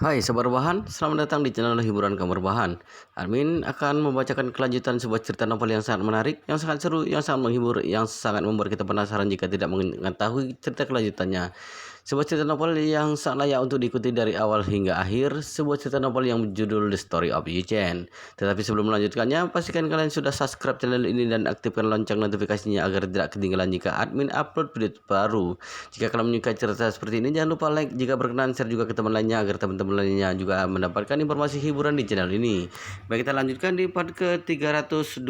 Hai Sobat Rebahan, selamat datang di channel Hiburan Kamar Rebahan. Admin akan membacakan kelanjutan sebuah cerita novel yang sangat menarik, yang sangat seru, yang sangat menghibur, yang sangat membuat kita penasaran jika tidak mengetahui cerita kelanjutannya. Sebuah cerita novel yang sangat layak untuk diikuti dari awal hingga akhir. Sebuah cerita novel yang berjudul The Story of Yi-Chen. Tetapi sebelum melanjutkannya, pastikan kalian sudah subscribe channel ini dan aktifkan lonceng notifikasinya agar tidak ketinggalan jika admin upload video baru. Jika kalian menyukai cerita seperti ini, jangan lupa like. Jika berkenan, share juga ke teman lainnya agar teman-teman lainnya juga mendapatkan informasi hiburan di channel ini. Baik, kita lanjutkan di part ke 325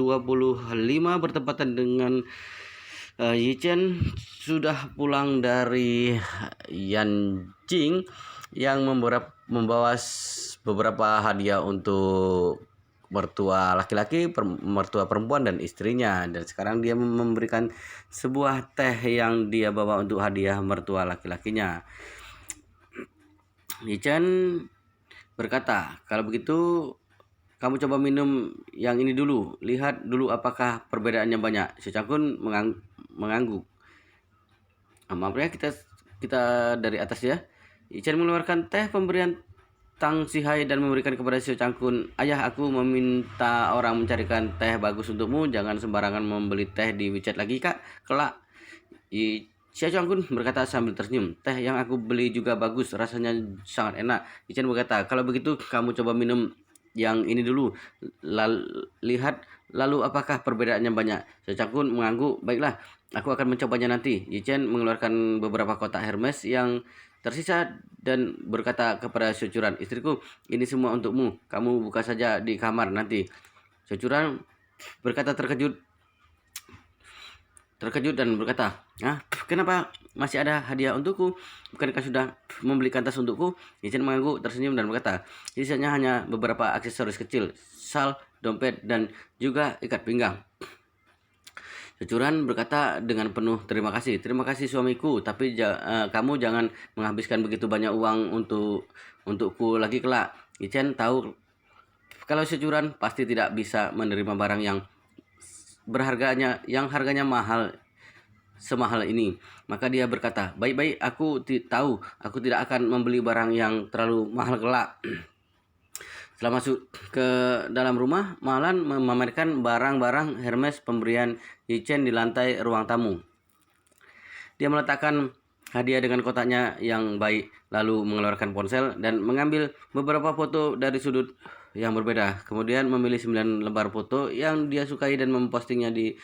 bertepatan dengan Yi-Chen sudah pulang dari Yanjing yang membawa beberapa hadiah untuk mertua laki-laki, mertua perempuan dan istrinya, dan sekarang dia memberikan sebuah teh yang dia bawa untuk hadiah mertua laki-lakinya. Yi-Chen berkata, kalau begitu kamu coba minum yang ini dulu, lihat dulu apakah perbedaannya banyak. Si Cangkun mengangguk. Maaf ya, kita dari atas ya. Yi-Chen mengeluarkan teh pemberian Tang Sihai dan memberikan kepada Si Cangkun. Ayah, aku meminta orang mencarikan teh bagus untukmu. Jangan sembarangan membeli teh di WeChat lagi, Kak. Kelak. Si Cangkun berkata sambil tersenyum. Teh yang aku beli juga bagus, rasanya sangat enak. Yi-Chen berkata, kalau begitu kamu coba minum yang ini dulu. Lihat lalu apakah perbedaannya banyak. Si Cangkun mengangguk. Baiklah, aku akan mencobanya nanti. Yi-Chen mengeluarkan beberapa kotak Hermes yang tersisa dan berkata kepada Syucuran, istriku, ini semua untukmu. Kamu buka saja di kamar nanti. Syucuran berkata terkejut dan berkata, kenapa masih ada hadiah untukku? Bukankah sudah membelikan tas untukku? Yi-Chen mengangguk, tersenyum dan berkata, sisanya hanya beberapa aksesoris kecil, sal, dompet, dan juga ikat pinggang. Syucuran berkata dengan penuh terima kasih. Terima kasih suamiku, tapi kamu jangan menghabiskan begitu banyak uang untukku lagi kelak. Yi-Chen tahu kalau Syucuran pasti tidak bisa menerima barang yang harganya mahal semahal ini. Maka dia berkata, baik-baik, aku tahu aku tidak akan membeli barang yang terlalu mahal kelak. Setelah masuk ke dalam rumah, Malan memamerkan barang-barang Hermes pemberian Yi-Chen di lantai ruang tamu. Dia meletakkan hadiah dengan kotaknya yang baik, lalu mengeluarkan ponsel dan mengambil beberapa foto dari sudut yang berbeda. Kemudian memilih 9 lembar foto yang dia sukai dan mempostingnya di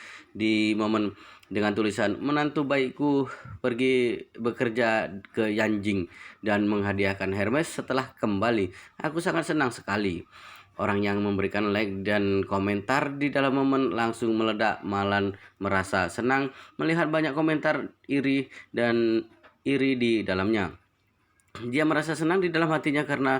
momen dengan tulisan, menantu baikku pergi bekerja ke Yanjing dan menghadiahkan Hermes setelah kembali. Aku sangat senang sekali. Orang yang memberikan like dan komentar di dalam momen langsung meledak. Malan merasa senang melihat banyak komentar iri di dalamnya. Dia merasa senang di dalam hatinya karena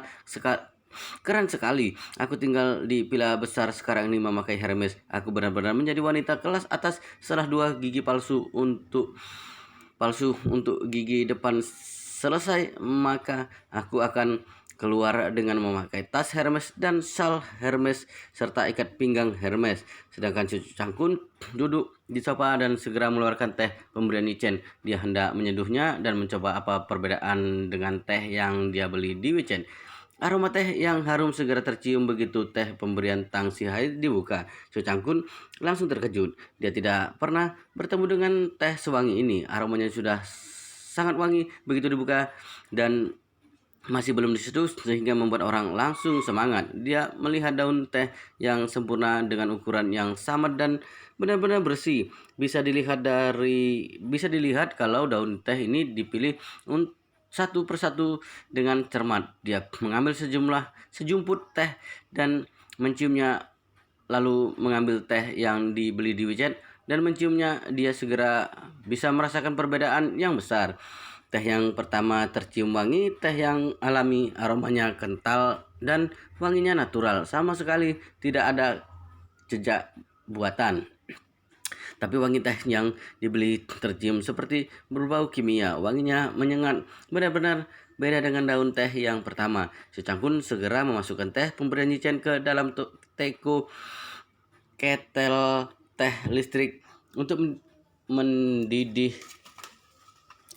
keren sekali. Aku tinggal di villa besar sekarang ini memakai Hermes. Aku benar-benar menjadi wanita kelas atas setelah 2 gigi palsu untuk gigi depan selesai, maka aku akan keluar dengan memakai tas Hermes dan sal Hermes serta ikat pinggang Hermes. Sedangkan Cucu Cangkun duduk di sofa dan segera mengeluarkan teh pemberian Yi-Chen. Dia hendak menyeduhnya dan mencoba apa perbedaan dengan teh yang dia beli di WeChat. Aroma teh yang harum segera tercium begitu teh pemberian Tang Sihai dibuka. Cucu Cangkun langsung terkejut. Dia tidak pernah bertemu dengan teh sewangi ini. Aromanya sudah sangat wangi begitu dibuka dan masih belum diseduh sehingga membuat orang langsung semangat. Dia melihat daun teh yang sempurna dengan ukuran yang sama dan benar-benar bersih. Bisa dilihat kalau daun teh ini dipilih satu persatu dengan cermat. Dia mengambil sejumput teh dan menciumnya, lalu mengambil teh yang dibeli di WeChat dan menciumnya. Dia segera bisa merasakan perbedaan yang besar. Teh yang pertama tercium wangi, teh yang alami, aromanya kental dan wanginya natural. Sama sekali tidak ada jejak buatan. Tapi wangi teh yang dibeli tercium seperti berbau kimia. Wanginya menyengat, benar-benar beda dengan daun teh yang pertama. Si Cangkun segera memasukkan teh pemberian Yi-Chen ke dalam teko ketel teh listrik untuk mendidih.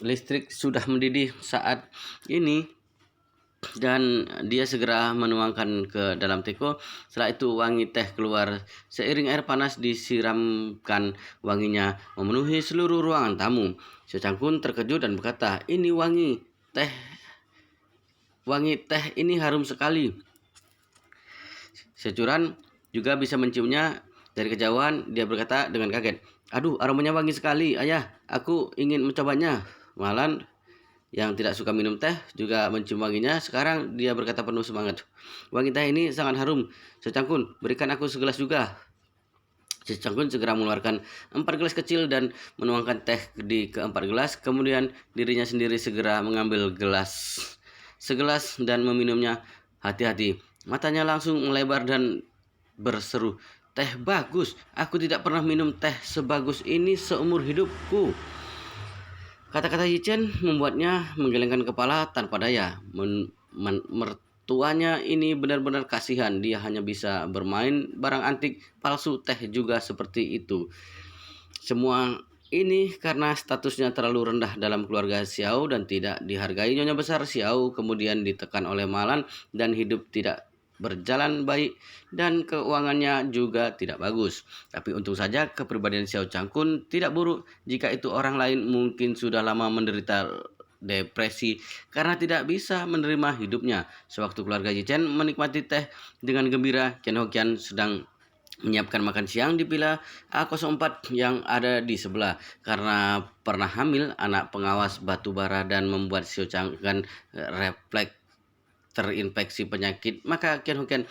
Listrik sudah mendidih saat ini. dan dia segera menuangkan ke dalam teko. Setelah itu wangi teh keluar seiring air panas disiramkan. Wanginya memenuhi seluruh ruangan tamu. Xiao Changkun terkejut dan berkata, "Ini wangi teh ini harum sekali." Securan juga bisa menciumnya dari kejauhan. Dia berkata dengan kaget, "Aduh, aromanya wangi sekali, ayah. Aku ingin mencobanya." Malan yang tidak suka minum teh juga mencium wanginya. Sekarang dia berkata penuh semangat, "Wangi teh ini sangat harum. Secangkun, berikan aku segelas juga." Secangkun segera mengeluarkan 4 gelas kecil dan menuangkan teh di keempat gelas. Kemudian dirinya sendiri segera mengambil segelas dan meminumnya hati-hati. Matanya langsung melebar dan berseru, "Teh bagus. Aku tidak pernah minum teh sebagus ini seumur hidupku." Kata-kata Yichen membuatnya menggelengkan kepala tanpa daya. Mertuanya ini benar-benar kasihan. Dia hanya bisa bermain barang antik palsu teh juga seperti itu. Semua ini karena statusnya terlalu rendah dalam keluarga Xiao dan tidak dihargai. Nyonya besar Xiao kemudian ditekan oleh Malan dan hidup tidak berjalan baik dan keuangannya juga tidak bagus. Tapi untung saja kepribadian Xiao Changkun tidak buruk. Jika itu orang lain mungkin sudah lama menderita depresi karena tidak bisa menerima hidupnya. Sewaktu keluarga Yichen menikmati teh dengan gembira, Ken Hokian sedang menyiapkan makan siang di villa A04 yang ada di sebelah. Karena pernah hamil anak pengawas batu bara dan membuat Xiao Changkun refleks terinfeksi penyakit, maka Ken Hokian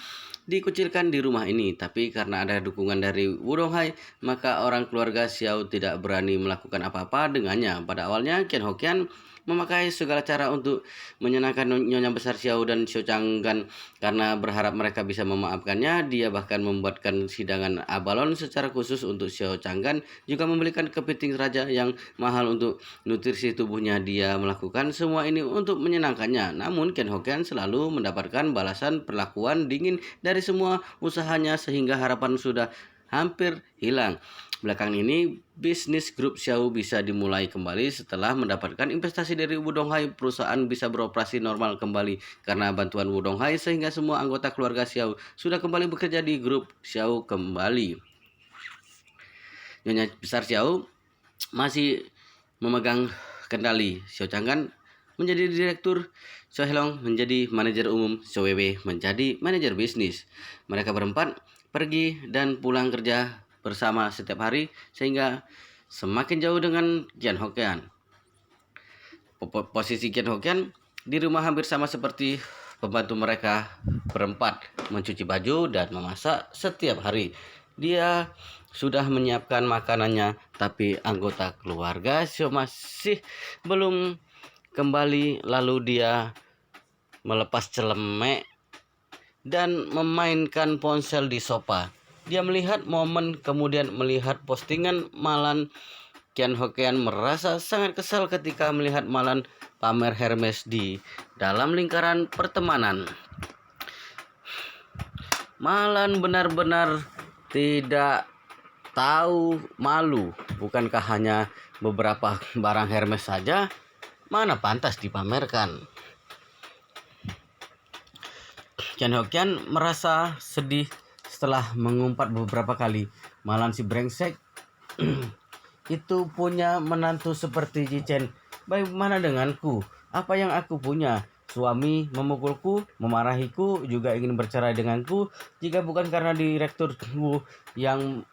dikucilkan di rumah ini. Tapi karena ada dukungan dari Wudong Hai, maka orang keluarga Xiao tidak berani melakukan apa-apa dengannya. Pada awalnya Ken Hokian memakai segala cara untuk menyenangkan Nyonya besar Xiao dan Xiao Changgan karena berharap mereka bisa memaafkannya. Dia bahkan membuatkan hidangan abalon secara khusus untuk Xiao Changgan, juga membelikan kepiting raja yang mahal untuk nutrisi tubuhnya. Dia melakukan semua ini untuk menyenangkannya. Namun Ken Hokian selalu mendapatkan balasan perlakuan dingin dari semua usahanya sehingga harapan sudah hampir hilang. Belakangan ini bisnis grup Xiao bisa dimulai kembali setelah mendapatkan investasi dari Wudong Hai. Perusahaan bisa beroperasi normal kembali karena bantuan Wudong Hai, sehingga semua anggota keluarga Xiao sudah kembali bekerja di grup Xiao kembali. Nyonya besar Xiao masih memegang kendali. Xiao Changgan menjadi direktur, Xiao Helong menjadi manajer umum, Xiao Weiwei menjadi manajer bisnis. Mereka berempat pergi dan pulang kerja bersama setiap hari sehingga semakin jauh dengan Ken Hokian. Posisi Ken Hokian di rumah hampir sama seperti pembantu mereka berempat, mencuci baju dan memasak setiap hari. Dia sudah menyiapkan makanannya, tapi anggota keluarga Xiao masih belum kembali. Lalu dia melepas celemek dan memainkan ponsel di sofa. Dia melihat momen, kemudian melihat postingan Malan. Ken Hokian merasa sangat kesal ketika melihat Malan pamer Hermes di dalam lingkaran pertemanan. Malan benar-benar tidak tahu malu. Bukankah hanya beberapa barang Hermes saja? Mana pantas dipamerkan? Ken Hokian merasa sedih setelah mengumpat beberapa kali. Malan si brengsek itu punya menantu seperti Yichen. Bagaimana denganku? Apa yang aku punya? Suami memukulku, memarahiku, juga ingin bercerai denganku. Jika bukan karena direkturku yang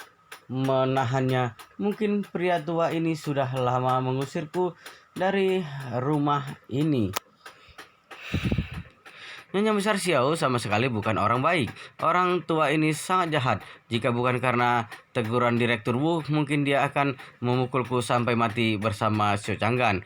menahannya, mungkin pria tua ini sudah lama mengusirku dari rumah ini. Nyonya besar Xiao sama sekali bukan orang baik. Orang tua ini sangat jahat. Jika bukan karena teguran Direktur Wu, mungkin dia akan memukulku sampai mati bersama Xiao Changgan.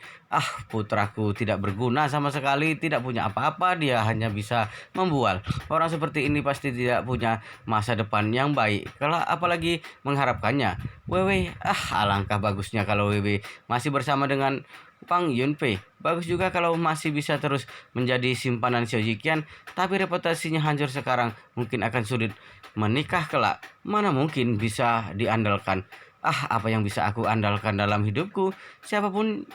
Putraku tidak berguna sama sekali, tidak punya apa-apa, dia hanya bisa membual. Orang seperti ini pasti tidak punya masa depan yang baik, kalau apalagi mengharapkannya. Weiwei, alangkah bagusnya kalau Weiwei masih bersama dengan Pang Yunpei. Bagus juga kalau masih bisa terus menjadi simpanan Xiao Yiqian, tapi reputasinya hancur sekarang, mungkin akan sulit menikah kelak. Mana mungkin bisa diandalkan. Apa yang bisa aku andalkan dalam hidupku? Siapapun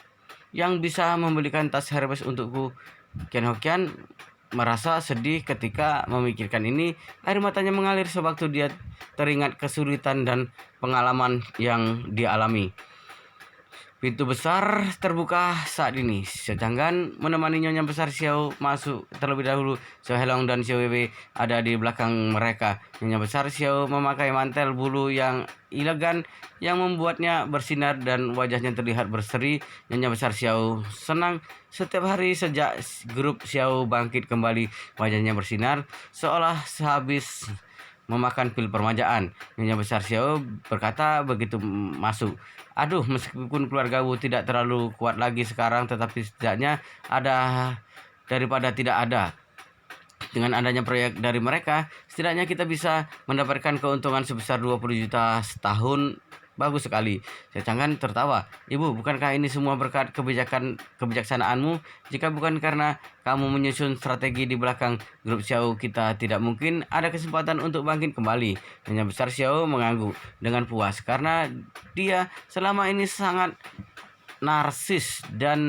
yang bisa membelikan tas Hermes untukku. Ken Hokian merasa sedih ketika memikirkan ini. Air matanya mengalir sewaktu dia teringat kesulitan dan pengalaman yang dia alami. Pintu besar terbuka saat ini. Sejanggan menemani Nyonya Besar Xiao masuk terlebih dahulu. Xiao Helong dan Xiao Wei ada di belakang mereka. Nyonya Besar Xiao memakai mantel bulu yang elegan yang membuatnya bersinar dan wajahnya terlihat berseri. Nyonya Besar Xiao senang setiap hari sejak grup Xiao bangkit kembali. Wajahnya bersinar seolah sehabis memakan pil permajaan. Nyonya Besar Xiao berkata begitu masuk. Aduh, meskipun keluargamu tidak terlalu kuat lagi sekarang, tetapi setidaknya ada daripada tidak ada. Dengan adanya proyek dari mereka, setidaknya kita bisa mendapatkan keuntungan sebesar 20 juta setahun. Bagus sekali. Secangkan tertawa. Ibu, bukankah ini semua berkat kebijaksanaanmu? Jika bukan karena kamu menyusun strategi di belakang grup Xiao, kita tidak mungkin ada kesempatan untuk bangkit kembali. Nyonya Besar Xiao mengangguk dengan puas karena dia selama ini sangat narsis dan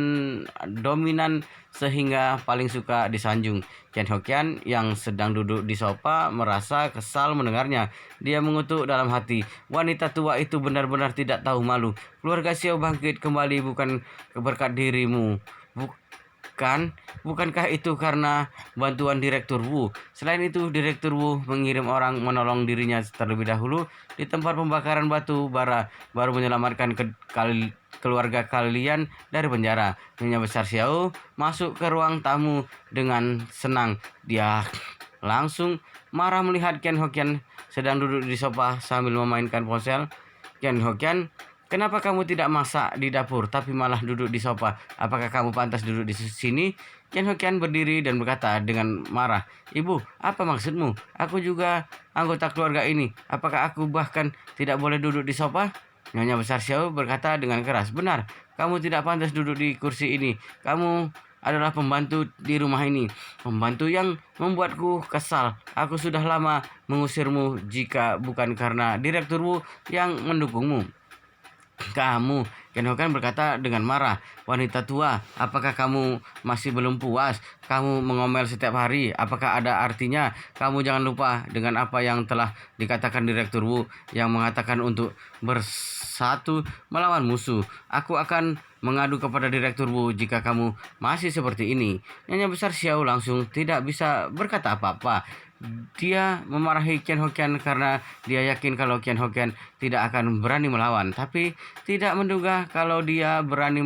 dominan sehingga paling suka disanjung. Ken Hokian yang sedang duduk di sofa merasa kesal mendengarnya. Dia mengutuk dalam hati. Wanita tua itu benar-benar tidak tahu malu. Keluarga Xiao bangkit kembali bukan berkat dirimu. Bukankah itu karena bantuan Direktur Wu? Selain itu, Direktur Wu mengirim orang menolong dirinya terlebih dahulu di tempat pembakaran batu bara, baru menyelamatkan keluarga kalian dari penjara. Nyonya Besar Xiao masuk ke ruang tamu dengan senang. Dia langsung marah melihat Ken Hokian sedang duduk di sofa sambil memainkan ponsel. Ken Hokian, kenapa kamu tidak masak di dapur tapi malah duduk di sofa? Apakah kamu pantas duduk di sini? Ken Hokian berdiri dan berkata dengan marah, Ibu, apa maksudmu? Aku juga anggota keluarga ini. Apakah aku bahkan tidak boleh duduk di sofa? Nyonya Besar Xiao berkata dengan keras, benar, kamu tidak pantas duduk di kursi ini. Kamu adalah pembantu di rumah ini. Pembantu yang membuatku kesal. Aku sudah lama mengusirmu jika bukan karena direkturmu yang mendukungmu. Kamu, Ken Hokian berkata dengan marah, wanita tua, apakah kamu masih belum puas? Kamu mengomel setiap hari, apakah ada artinya? Kamu jangan lupa dengan apa yang telah dikatakan Direktur Wu yang mengatakan untuk bersatu melawan musuh. Aku akan mengadu kepada Direktur Wu jika kamu masih seperti ini. Nyonya Besar Xiao langsung tidak bisa berkata apa-apa. Dia memarahi Ken Hokian karena dia yakin kalau Ken Hokian tidak akan berani melawan, tapi tidak menduga kalau dia berani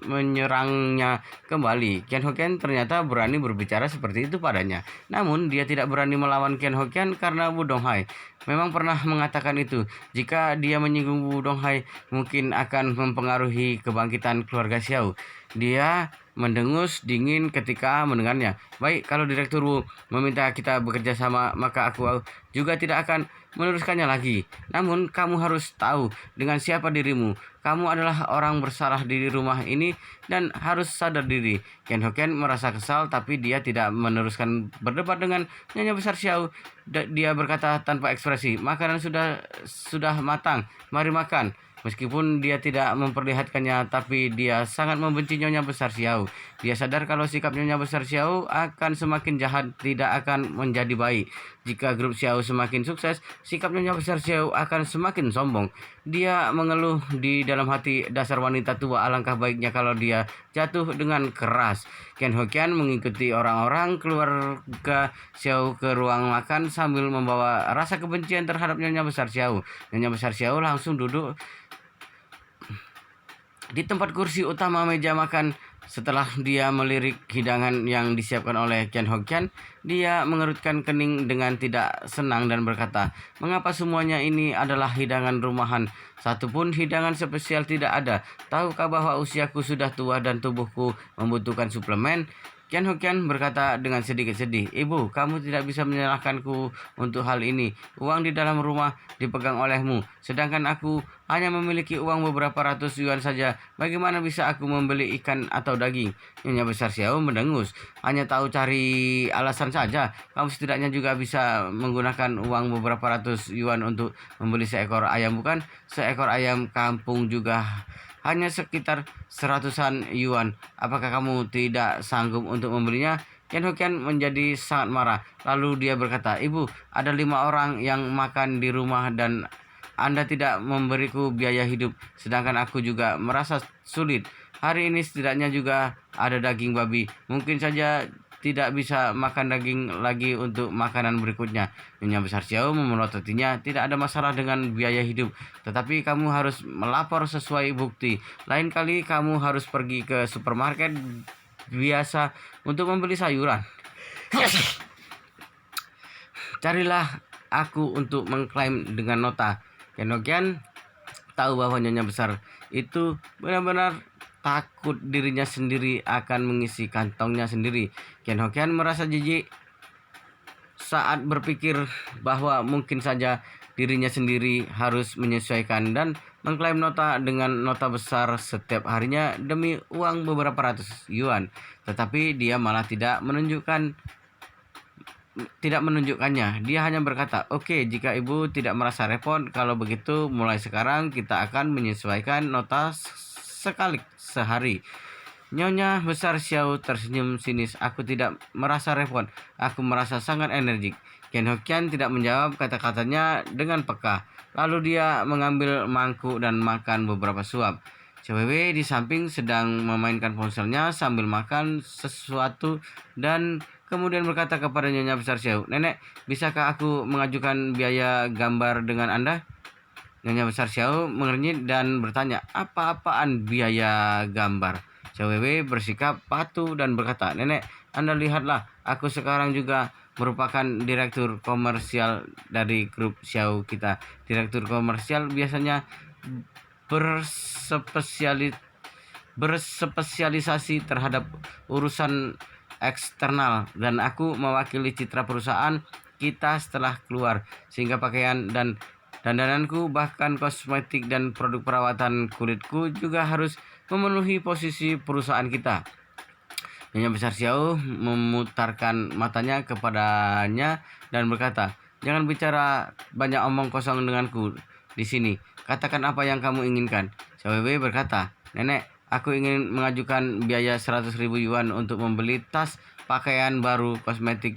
menyerangnya kembali. Ken Hokian ternyata berani berbicara seperti itu padanya. Namun dia tidak berani melawan Ken Hokian karena Wu Donghai memang pernah mengatakan itu. Jika dia menyinggung Wu Donghai, mungkin akan mempengaruhi kebangkitan keluarga Xiao. Dia mendengus dingin ketika mendengarnya. Baik, kalau Direktur Wu meminta kita bekerja sama, maka aku juga tidak akan meneruskannya lagi. Namun kamu harus tahu dengan siapa dirimu. Kamu adalah orang bersalah di rumah ini dan harus sadar diri. Ken Hokian merasa kesal tapi dia tidak meneruskan berdebat dengan Nyonya Besar Xiao. Dia berkata tanpa ekspresi, makanan sudah matang, mari makan. Meskipun dia tidak memperlihatkannya, tapi dia sangat membenci Nyonya Besar Xiao. Dia sadar kalau sikap Nyonya Besar Xiao akan semakin jahat, tidak akan menjadi baik. Jika grup Xiao semakin sukses, sikap Nyonya Besar Xiao akan semakin sombong. Dia mengeluh di dalam hati, dasar wanita tua, alangkah baiknya kalau dia jatuh dengan keras. Ken Hokian mengikuti orang-orang keluarga Xiao ke ruang makan sambil membawa rasa kebencian terhadap Nyonya Besar Xiao. Nyonya Besar Xiao langsung duduk di tempat kursi utama meja makan. Setelah dia melirik hidangan yang disiapkan oleh Ken Hokian, dia mengerutkan kening dengan tidak senang dan berkata, mengapa semuanya ini adalah hidangan rumahan? Satupun hidangan spesial tidak ada. Tahukah bahwa usiaku sudah tua dan tubuhku membutuhkan suplemen? Ken Hokian berkata dengan sedikit sedih, Ibu, kamu tidak bisa menyalahkanku untuk hal ini. Uang di dalam rumah dipegang olehmu, sedangkan aku hanya memiliki uang beberapa ratus yuan saja. Bagaimana bisa aku membeli ikan atau daging? Nyonya Besar Xiao mendengus, hanya tahu cari alasan saja. Kamu setidaknya juga bisa menggunakan uang beberapa ratus yuan untuk membeli seekor ayam, bukan? Seekor ayam kampung juga hanya sekitar seratusan yuan. Apakah kamu tidak sanggup untuk membelinya? Ken Hokian menjadi sangat marah. Lalu dia berkata, "Ibu, ada 5 orang yang makan di rumah dan Anda tidak memberiku biaya hidup, sedangkan aku juga merasa sulit. Hari ini setidaknya juga ada daging babi. Mungkin saja tidak bisa makan daging lagi untuk makanan berikutnya." Nyonya Besar Xiao memelototnya, "Tidak ada masalah dengan biaya hidup, tetapi kamu harus melapor sesuai bukti. Lain kali kamu harus pergi ke supermarket biasa untuk membeli sayuran. Carilah aku untuk mengklaim dengan nota." Ken Hokian tahu bahwa Nyonya Besar itu benar-benar takut dirinya sendiri akan mengisi kantongnya sendiri. Ken Hokian merasa jijik saat berpikir bahwa mungkin saja dirinya sendiri harus menyesuaikan dan mengklaim nota dengan nota besar setiap harinya demi uang beberapa ratus yuan. Tetapi dia malah tidak menunjukkannya. Dia hanya berkata, "Oke, jika ibu tidak merasa repot, kalau begitu mulai sekarang kita akan menyesuaikan nota sekali sehari." Nyonya Besar Xiao tersenyum sinis. "Aku tidak merasa repot. Aku merasa sangat energik." Ken Hokian tidak menjawab kata-katanya dengan peka. Lalu dia mengambil mangkuk dan makan beberapa suap. Cewek di samping sedang memainkan ponselnya sambil makan sesuatu dan kemudian berkata kepada Nyonya Besar Xiao, "Nenek, bisakah aku mengajukan biaya gambar dengan Anda?" Nyonya Besar Xiao mengernyit dan bertanya, "Apa-apaan biaya gambar?" Cewek bersikap patuh dan berkata, "Nenek, Anda lihatlah, aku sekarang juga merupakan direktur komersial dari grup Xiao kita. Direktur komersial biasanya berspesialisasi terhadap urusan eksternal dan aku mewakili citra perusahaan kita setelah keluar, sehingga pakaian dan dandananku, bahkan kosmetik dan produk perawatan kulitku juga harus memenuhi posisi perusahaan kita." Nyonya Besar Xiao memutarkan matanya kepadanya dan berkata, "Jangan bicara banyak omong kosong denganku di sini. Katakan apa yang kamu inginkan." Xiaowei berkata, "Nenek, aku ingin mengajukan biaya 100.000 yuan untuk membeli tas, pakaian baru, kosmetik,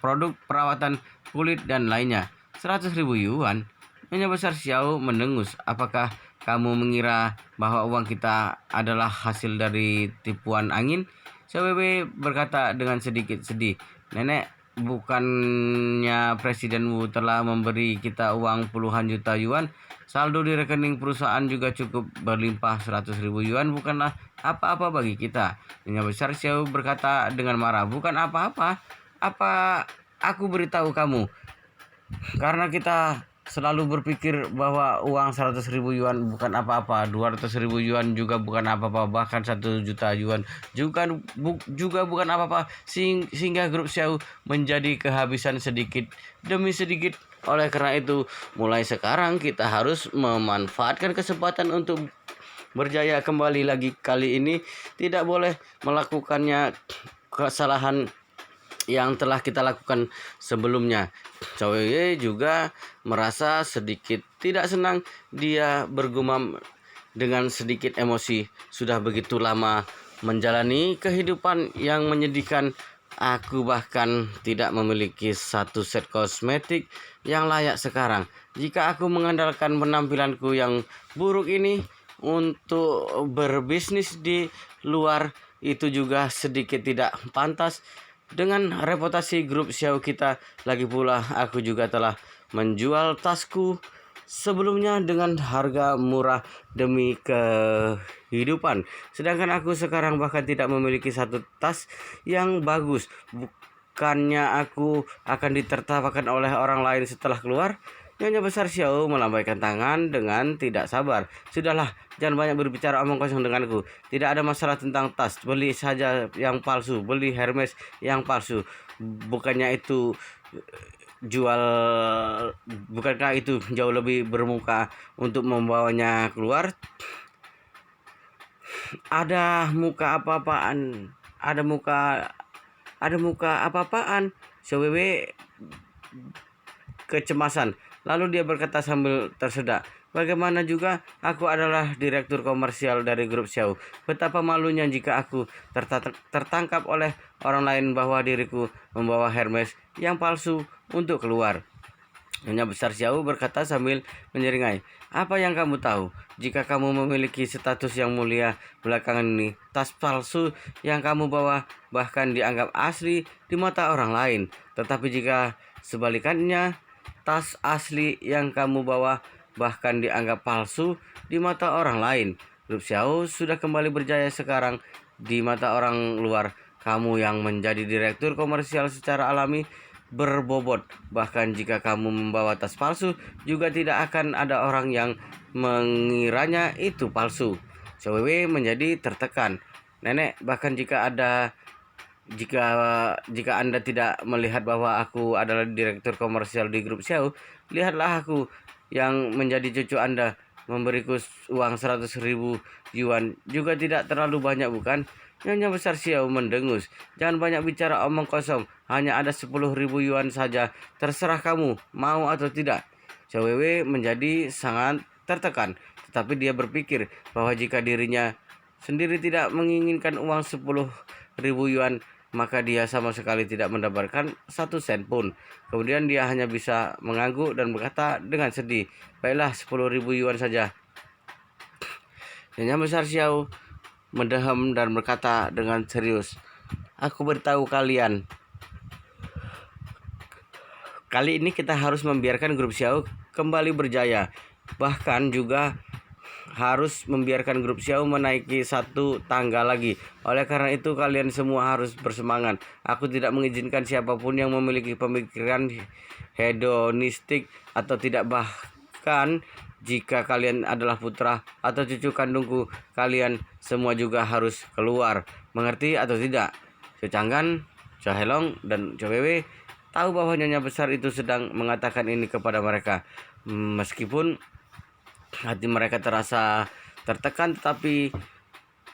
produk perawatan kulit, dan lainnya." 100.000 yuan? Nyonya Besar Xiao mendengus. "Apakah kamu mengira bahwa uang kita adalah hasil dari tipuan angin?" Xiaowei berkata dengan sedikit sedih, "Nenek, bukannya Presiden Wu telah memberi kita uang puluhan juta yuan? Saldo di rekening perusahaan juga cukup berlimpah. 100.000 yuan bukanlah apa-apa bagi kita." Nyonya Besar Xiao berkata dengan marah, "Bukan apa-apa. Apa aku beritahu kamu? Karena kita selalu berpikir bahwa uang 100.000 yuan bukan apa-apa, 200.000 yuan juga bukan apa-apa, bahkan 1 juta yuan juga bukan apa-apa, sehingga grup Xiao menjadi kehabisan sedikit demi sedikit. Oleh karena itu, mulai sekarang kita harus memanfaatkan kesempatan untuk berjaya kembali lagi. Kali ini tidak boleh melakukannya kesalahan yang telah kita lakukan sebelumnya." Chow Yue juga merasa sedikit tidak senang. Dia bergumam dengan sedikit emosi, "Sudah begitu lama menjalani kehidupan yang menyedihkan. Aku bahkan tidak memiliki satu set kosmetik yang layak sekarang. Jika aku mengandalkan penampilanku yang buruk ini untuk berbisnis di luar, itu juga sedikit tidak pantas dengan reputasi grup Xiao kita. Lagi pula aku juga telah menjual tasku sebelumnya dengan harga murah demi kehidupan. Sedangkan aku sekarang bahkan tidak memiliki satu tas yang bagus. Bukannya aku akan ditertawakan oleh orang lain setelah keluar?" Nyonya Besar Xiao melambaikan tangan dengan tidak sabar. "Sudahlah, jangan banyak berbicara omong kosong denganku. Tidak ada masalah tentang tas. Beli saja yang palsu. Beli Hermes yang palsu. Bukannya itu jual Bukankah itu jauh lebih bermuka untuk membawanya keluar? Ada muka apa-apaan? Ada muka apa-apaan?" Xiaowei kecemasan. Lalu dia berkata sambil tersedak, Bagaimana juga aku adalah direktur komersial dari grup Xiao. Betapa malunya jika aku tertangkap oleh orang lain bahwa diriku membawa Hermes yang palsu untuk keluar. Nyonya besar Xiao berkata sambil menyeringai. Apa yang kamu tahu? Jika kamu memiliki status yang mulia belakangan ini, tas palsu yang kamu bawa bahkan dianggap asli di mata orang lain. Tetapi jika sebalikannya, tas asli yang kamu bawa bahkan dianggap palsu di mata orang lain. Grup Xiao sudah kembali berjaya sekarang di mata orang luar. Kamu yang menjadi direktur komersial secara alami berbobot. Bahkan jika kamu membawa tas palsu, juga tidak akan ada orang yang mengiranya itu palsu. Cwewe menjadi tertekan. Nenek, bahkan jika Anda tidak melihat bahwa aku adalah direktur komersial di grup Xiao, lihatlah aku yang menjadi cucu Anda. Memberiku uang 100.000 yuan juga tidak terlalu banyak, bukan? Nyonya besar Xiao mendengus. Jangan banyak bicara omong kosong. Hanya ada 10.000 yuan saja. Terserah kamu, mau atau tidak. Cwewe menjadi sangat tertekan. Tetapi dia berpikir bahwa jika dirinya sendiri tidak menginginkan uang 10.000 yuan, maka dia sama sekali tidak mendapatkan 1 sen pun. Kemudian dia hanya bisa mengangguk dan berkata dengan sedih, baiklah 10.000 yuan saja. Nyonya besar Xiao mendehem dan berkata dengan serius, aku beritahu kalian, kali ini kita harus membiarkan grup Xiao kembali berjaya. Bahkan juga harus membiarkan grup Xiao menaiki 1 tangga lagi. Oleh karena itu kalian semua harus bersemangat. Aku tidak mengizinkan siapapun yang memiliki pemikiran hedonistik atau tidak, bahkan jika kalian adalah putra atau cucu kandungku, kalian semua juga harus keluar. Mengerti atau tidak? Secanggan, Cahelong, dan Cowewe tahu bahwa nyonya besar itu sedang mengatakan ini kepada mereka. Meskipun hati mereka terasa tertekan, tetapi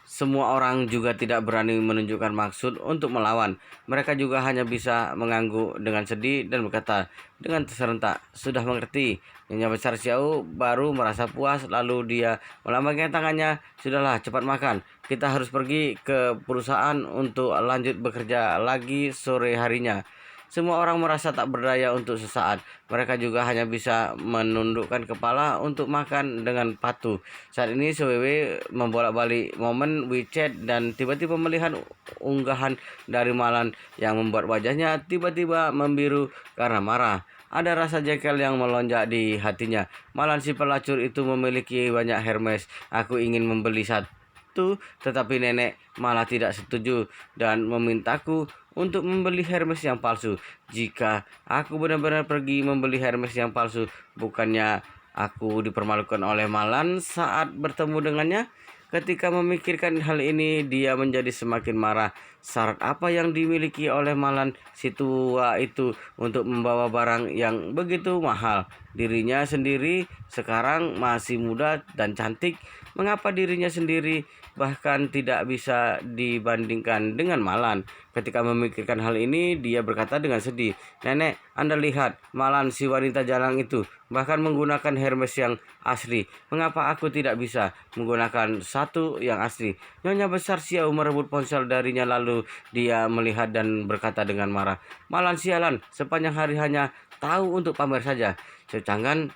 semua orang juga tidak berani menunjukkan maksud untuk melawan. Mereka juga hanya bisa mengangguk dengan sedih dan berkata dengan serentak, sudah mengerti. Nyonya besar Xiao baru merasa puas, lalu dia melambaikan tangannya. Sudahlah, cepat makan. Kita harus pergi ke perusahaan untuk lanjut bekerja lagi sore harinya. Semua orang merasa tak berdaya untuk sesaat. Mereka juga hanya bisa menundukkan kepala untuk makan dengan patuh. Saat ini Cwewe membolak-balik momen WeChat dan tiba-tiba melihat unggahan dari Malan yang membuat wajahnya tiba-tiba membiru karena marah. Ada rasa jengkel yang melonjak di hatinya. Malan si pelacur itu memiliki banyak Hermes. Aku ingin membeli satu, tetapi nenek malah tidak setuju dan memintaku untuk membeli Hermes yang palsu. Jika aku benar-benar pergi membeli Hermes yang palsu, bukannya aku dipermalukan oleh Malan saat bertemu dengannya? Ketika memikirkan hal ini, dia menjadi semakin marah. Syarat apa yang dimiliki oleh Malan si tua itu untuk membawa barang yang begitu mahal? Dirinya sendiri sekarang masih muda dan cantik. Mengapa dirinya sendiri bahkan tidak bisa dibandingkan dengan Malan? Ketika memikirkan hal ini, dia berkata dengan sedih, nenek, Anda lihat Malan si wanita jalang itu bahkan menggunakan Hermes yang asli. Mengapa aku tidak bisa menggunakan satu yang asli? Nyonya besar Xiao merebut ponsel darinya, lalu dia melihat dan berkata dengan marah, Malan sialan, sepanjang hari hanya tahu untuk pamer saja. Secanggan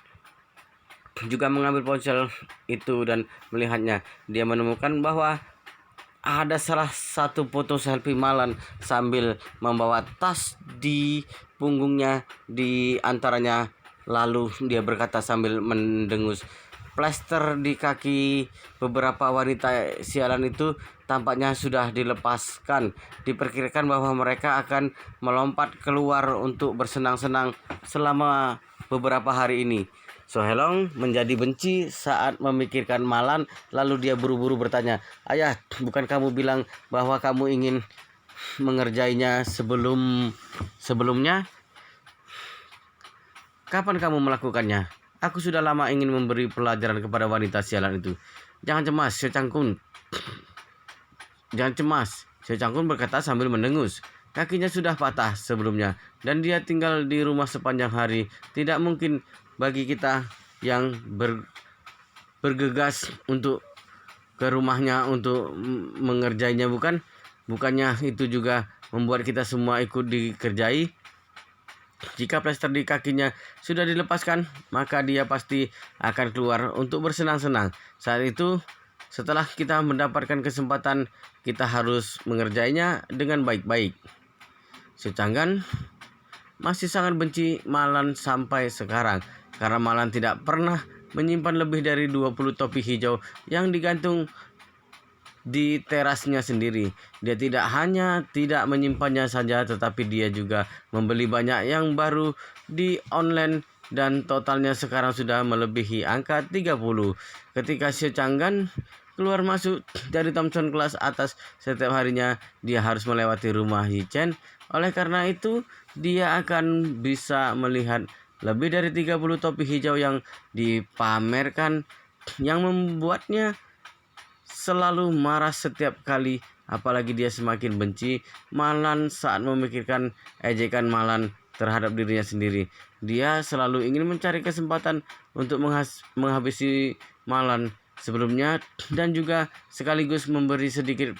juga mengambil ponsel itu dan melihatnya. Dia menemukan bahwa ada salah satu foto selfie Malan sambil membawa tas di punggungnya di antaranya. Lalu dia berkata sambil mendengus, plester di kaki beberapa wanita sialan itu tampaknya sudah dilepaskan. Diperkirakan bahwa mereka akan melompat keluar untuk bersenang-senang selama beberapa hari ini. Sohelong menjadi benci saat memikirkan Malan, lalu dia buru-buru bertanya, ayah, bukan kamu bilang bahwa kamu ingin mengerjainya sebelumnya? Kapan kamu melakukannya? Aku sudah lama ingin memberi pelajaran kepada wanita sialan itu. Jangan cemas, Xiao Changkun. Jangan cemas, Xiao Changkun berkata sambil mendengus. Kakinya sudah patah sebelumnya dan dia tinggal di rumah sepanjang hari. Tidak mungkin bagi kita yang bergegas untuk ke rumahnya untuk mengerjainya, bukannya itu juga membuat kita semua ikut dikerjai. Jika plester di kakinya sudah dilepaskan, maka dia pasti akan keluar untuk bersenang-senang. Saat itu, setelah kita mendapatkan kesempatan, kita harus mengerjainya dengan baik-baik. Secanggan masih sangat benci Malan sampai sekarang, karena Malan tidak pernah menyimpan lebih dari 20 topi hijau yang digantung di terasnya sendiri. Dia tidak hanya tidak menyimpannya saja, tetapi dia juga membeli banyak yang baru di online dan totalnya sekarang sudah melebihi angka 30. Ketika Secanggan keluar masuk dari Thompson kelas atas setiap harinya, dia harus melewati rumah Yichen. Oleh karena itu, dia akan bisa melihat lebih dari 30 topi hijau yang dipamerkan, yang membuatnya selalu marah setiap kali, apalagi dia semakin benci Malan saat memikirkan ejekan Malan terhadap dirinya sendiri. Dia selalu ingin mencari kesempatan untuk menghabisi Malan sebelumnya, dan juga sekaligus memberi sedikit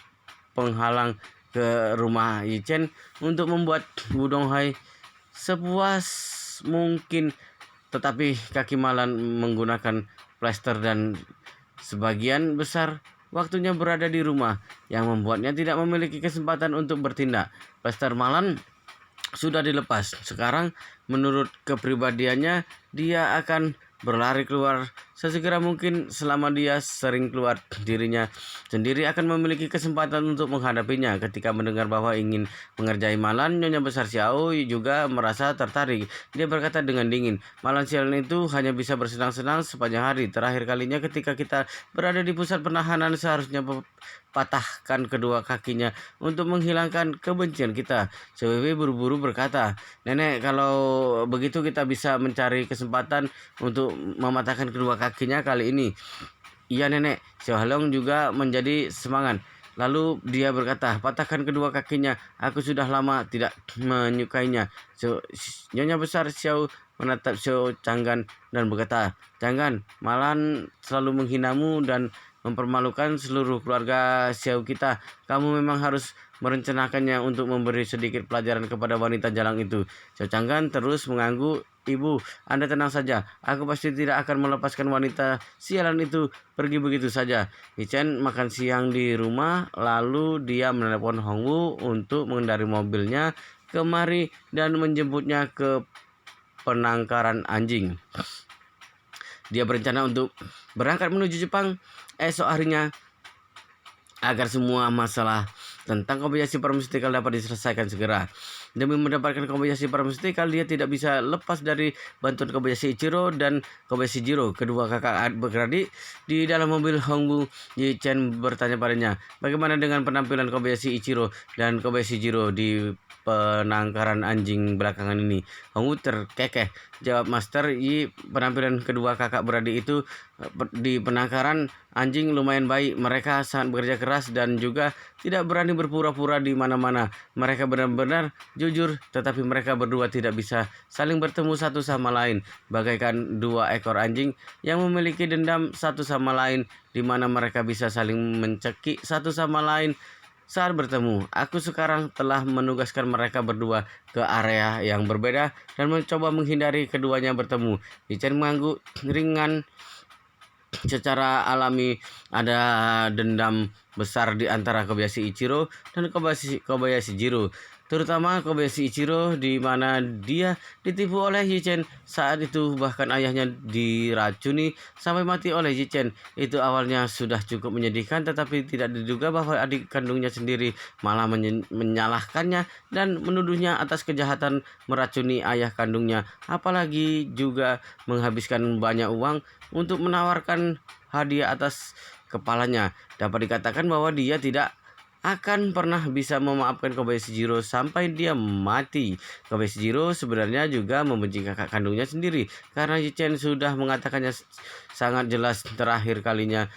penghalang ke rumah Yichen untuk membuat Wudong Hai sepuas mungkin. Tetapi kaki Malan menggunakan plester dan sebagian besar waktunya berada di rumah, yang membuatnya tidak memiliki kesempatan untuk bertindak. Plester Malan sudah dilepas. Sekarang menurut kepribadiannya, dia akan berlari keluar sesegera mungkin. Selama dia sering keluar, dirinya sendiri akan memiliki kesempatan untuk menghadapinya. Ketika mendengar bahwa ingin mengerjai Malan, Nyonya Besar Xiao juga merasa tertarik. Dia berkata dengan dingin, "Malan sialan itu hanya bisa bersenang-senang sepanjang hari. Terakhir kalinya ketika kita berada di pusat penahanan, seharusnya patahkan kedua kakinya untuk menghilangkan kebencian kita." Cewek buru-buru berkata, "Nenek, kalau begitu kita bisa mencari kesempatan untuk mematahkan kedua kakinya kali ini." "Iya nenek." Xiao Halong juga menjadi semangat. Lalu dia berkata, "Patahkan kedua kakinya. Aku sudah lama tidak menyukainya." Nyonya Besar Xiao menatap Xiao Changgan dan berkata, "Changgan, Malan selalu menghinamu dan mempermalukan seluruh keluarga Xiao kita. Kamu memang harus merencanakannya untuk memberi sedikit pelajaran kepada wanita jalang itu." Xiao Changgan terus mengangguk. "Ibu, Anda tenang saja. Aku pasti tidak akan melepaskan wanita sialan itu pergi begitu saja." Yichen makan siang di rumah, lalu dia menelepon Hongwu untuk mengendari mobilnya kemari dan menjemputnya ke penangkaran anjing. Dia berencana untuk berangkat menuju Jepang esok harinya agar semua masalah tentang Kobayashi Pharmaceutical dapat diselesaikan segera. Demi mendapatkan Kobayashi Pharmaceutical, dia tidak bisa lepas dari bantuan Kobayashi Ichiro dan Kobayashi Jiro. Kedua kakak beradik di dalam mobil Hongwu. Yichen bertanya padanya, "Bagaimana dengan penampilan Kobayashi Ichiro dan Kobayashi Jiro di penangkaran anjing belakangan ini?" Hongwu terkekeh. Jawab Master Yi, "Penampilan kedua kakak beradik itu di penangkaran anjing lumayan baik. Mereka sangat bekerja keras dan juga tidak berani berpura-pura di mana-mana. Mereka benar-benar jujur, tetapi mereka berdua tidak bisa saling bertemu satu sama lain, bagaikan dua ekor anjing yang memiliki dendam satu sama lain, di mana mereka bisa saling mencekik satu sama lain saat bertemu. Aku sekarang telah menugaskan mereka berdua ke area yang berbeda dan mencoba menghindari keduanya bertemu." Yichen mengangguk ringan. Secara alami ada dendam besar di antara Kobayashi Ichiro dan Kobayashi Jiro, terutama Kobayashi Ichiro, di mana dia ditipu oleh Yichen saat itu. Bahkan ayahnya diracuni sampai mati oleh Yichen. Itu awalnya sudah cukup menyedihkan, tetapi tidak diduga bahwa adik kandungnya sendiri malah menyalahkannya dan menuduhnya atas kejahatan meracuni ayah kandungnya, apalagi juga menghabiskan banyak uang untuk menawarkan hadiah atas kepalanya. Dapat dikatakan bahwa dia tidak akan pernah bisa memaafkan Kobayashi Jiro sampai dia mati. Kobayashi Jiro sebenarnya juga membenci kakak kandungnya sendiri, karena Yichen sudah mengatakannya sangat jelas terakhir kalinya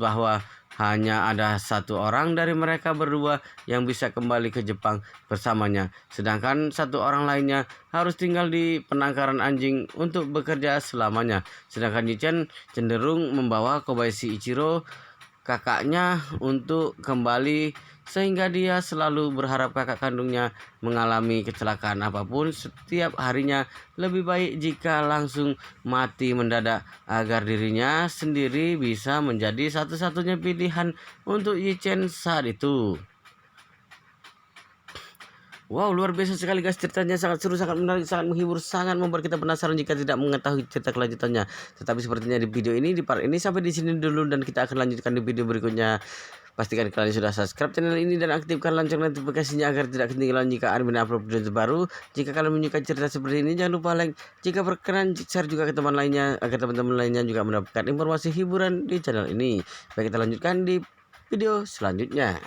bahwa Hanya ada satu orang dari mereka berdua yang bisa kembali ke Jepang bersamanya, sedangkan satu orang lainnya harus tinggal di penangkaran anjing untuk bekerja selamanya. Sedangkan Yuchen cenderung membawa Kobayashi Ichiro, kakaknya, untuk kembali, sehingga dia selalu berharap kakak kandungnya mengalami kecelakaan apapun setiap harinya. Lebih baik jika langsung mati mendadak agar dirinya sendiri bisa menjadi satu-satunya pilihan untuk Yichen saat itu. Wow, luar biasa sekali guys, ceritanya sangat seru, sangat menarik, sangat menghibur, sangat membuat kita penasaran jika tidak mengetahui cerita kelanjutannya. Tetapi sepertinya di video ini, di part ini sampai di sini dulu, dan kita akan lanjutkan di video berikutnya. Pastikan kalian sudah subscribe channel ini dan aktifkan lonceng notifikasinya agar tidak ketinggalan jika admin upload video terbaru. Jika kalian menyukai cerita seperti ini, jangan lupa like. Jika berkenan, share juga ke teman lainnya agar teman-teman lainnya juga mendapatkan informasi hiburan di channel ini. Baik, kita lanjutkan di video selanjutnya.